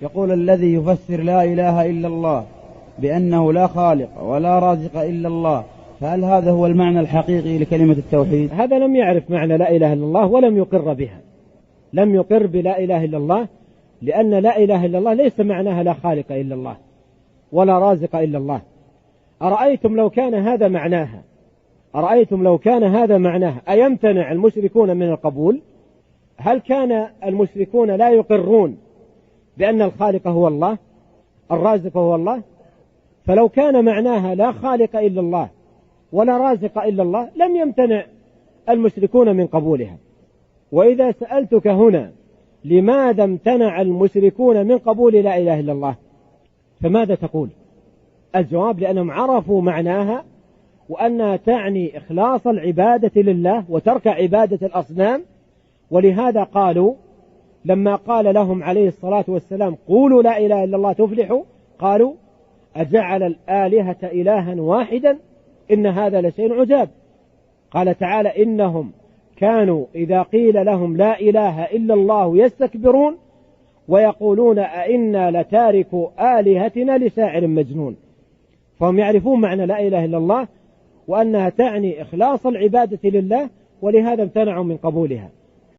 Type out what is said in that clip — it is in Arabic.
يقول الذي يفسر لا إله إلا الله بأنه لا خالق ولا رازق إلا الله، فهل هذا هو المعنى الحقيقي لكلمة التوحيد؟ هذا لم يعرف معنى لا إله إلا الله ولم يقر بها، لم يقر بلا إله إلا الله، لأن لا إله إلا الله ليس معناها لا خالق إلا الله ولا رازق إلا الله. أرأيتم لو كان هذا معناها أيمتنع المشركون من القبول؟ هل كان المشركون لا يقرون بأن الخالق هو الله، الرازق هو الله؟ فلو كان معناها لا خالق إلا الله ولا رازق إلا الله لم يمتنع المشركون من قبولها. وإذا سألتك هنا لماذا امتنع المشركون من قبول لا إله إلا الله، فماذا تقول؟ الجواب لأنهم عرفوا معناها، وأنها تعني إخلاص العبادة لله وترك عبادة الأصنام. ولهذا قالوا لما قال لهم عليه الصلاة والسلام قولوا لا إله إلا الله تفلحوا، قالوا أجعل الآلهة إلها واحدا إن هذا لشيء عجاب. قال تعالى إنهم كانوا إذا قيل لهم لا إله إلا الله يستكبرون ويقولون أئنا لتاركوا آلهتنا لشاعر مجنون. فهم يعرفون معنى لا إله إلا الله وأنها تعني إخلاص العبادة لله، ولهذا امتنعوا من قبولها.